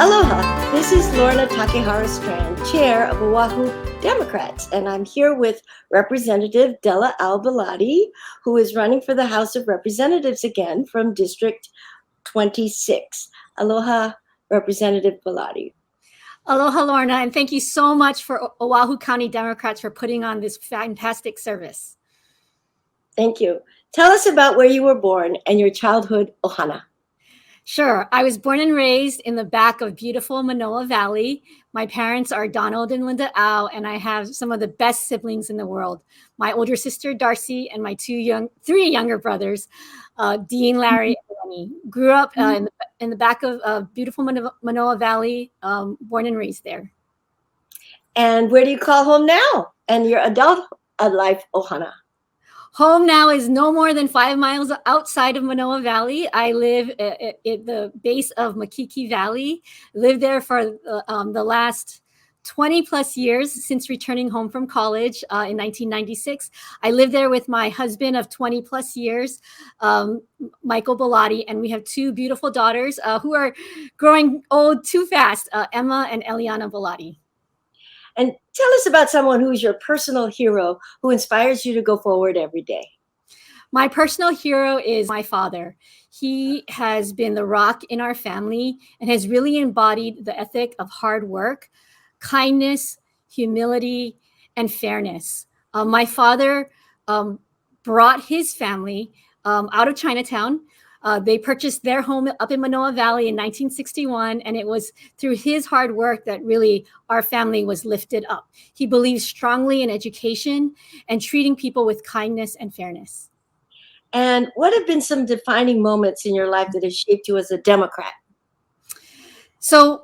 Aloha, this is Lorna Takehara Strand, Chair of Oahu Democrats, and I'm here with Representative Della Belatti, who is running for the House of Representatives again from District 26. Aloha, Representative Belatti. Aloha, Lorna, and thank you so much for Oahu County Democrats for putting on this fantastic service. Thank you. Tell us about where you were born and your childhood ohana. Sure. I was born and raised in the back of beautiful Manoa Valley. My parents are Donald and Linda Au, and I have some of the best siblings in the world. My older sister, Darcy, and my three younger brothers, Dean, Larry, and Lenny. Grew up in the back of beautiful Manoa Valley, born and raised there. And where do you call home now and your adult life ohana? Home now is no more than 5 miles outside of Manoa Valley. I live at the base of Makiki Valley. Lived there for the last 20 plus years since returning home from college in 1996. I lived there with my husband of 20 plus years, Michael Belatti, and we have two beautiful daughters who are growing old too fast, Emma and Eliana Belatti. And tell us about someone who's your personal hero who inspires you to go forward every day. My personal hero is my father. He has been the rock in our family and has really embodied the ethic of hard work, kindness, humility, and fairness. My father brought his family out of Chinatown. They purchased their home up in Manoa Valley in 1961, and it was through his hard work that really our family was lifted up. He believes strongly in education and treating people with kindness and fairness. And what have been some defining moments in your life that have shaped you as a Democrat? So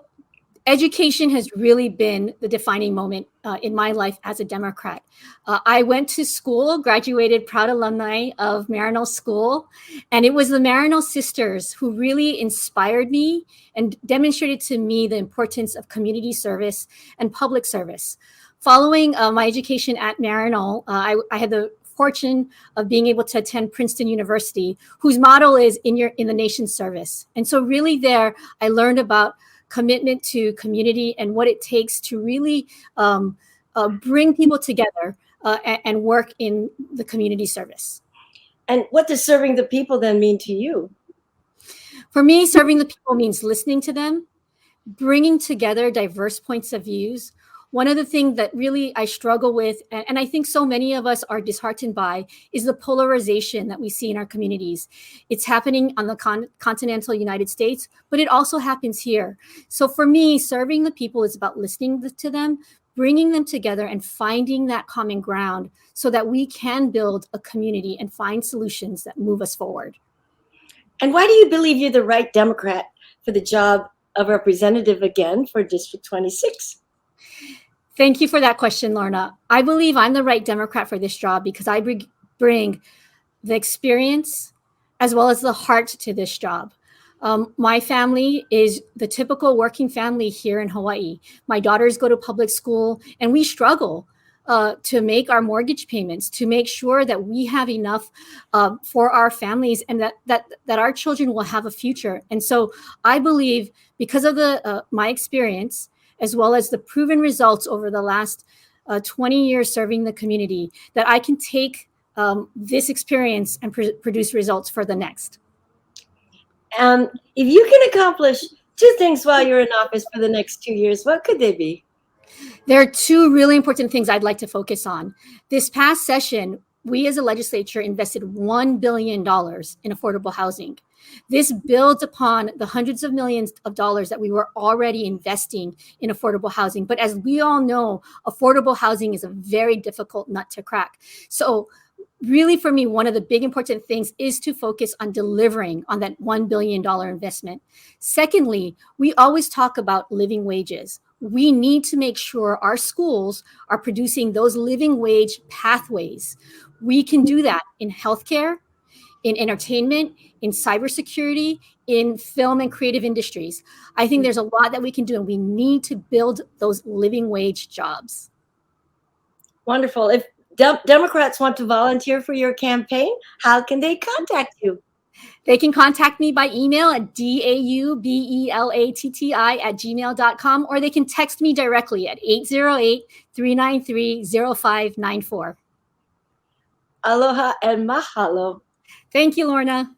education has really been the defining moment in my life as a Democrat. I went to school, graduated proud alumni of Marino School, and it was the Marino sisters who really inspired me and demonstrated to me the importance of community service and public service. Following my education at Marino, I had the fortune of being able to attend Princeton University, whose motto is in the nation's service. And so really there, I learned about commitment to community and what it takes to really bring people together and work in the community service. And what does serving the people then mean to you? For me, serving the people means listening to them, bringing together diverse points of views. One of the things that really I struggle with, and I think so many of us are disheartened by, is the polarization that we see in our communities. It's happening on the continental United States, but it also happens here. So for me, serving the people is about listening to them, bringing them together and finding that common ground so that we can build a community and find solutions that move us forward. And why do you believe you're the right Democrat for the job of representative again for District 26? Thank you for that question, Lorna. I believe I'm the right Democrat for this job because I bring the experience as well as the heart to this job. My family is the typical working family here in Hawaii. My daughters go to public school and we struggle to make our mortgage payments, to make sure that we have enough for our families and that our children will have a future. And so I believe because of my experience, as well as the proven results over the last 20 years serving the community, that I can take this experience and produce results for the next. If you can accomplish two things while you're in office for the next 2 years, what could they be? There are two really important things I'd like to focus on. This past session, we as a legislature invested $1 billion in affordable housing. This builds upon the hundreds of millions of dollars that we were already investing in affordable housing. But as we all know, affordable housing is a very difficult nut to crack. So really, for me, one of the big important things is to focus on delivering on that $1 billion investment. Secondly, we always talk about living wages. We need to make sure our schools are producing those living wage pathways. We can do that in healthcare, in entertainment, in cybersecurity, in film and creative industries. I think there's a lot that we can do, and we need to build those living wage jobs. Wonderful. If Democrats want to volunteer for your campaign, how can they contact you? They can contact me by email at daubelatti@gmail.com, or they can text me directly at 808-393-0594. Aloha and mahalo. Thank you, Lorna.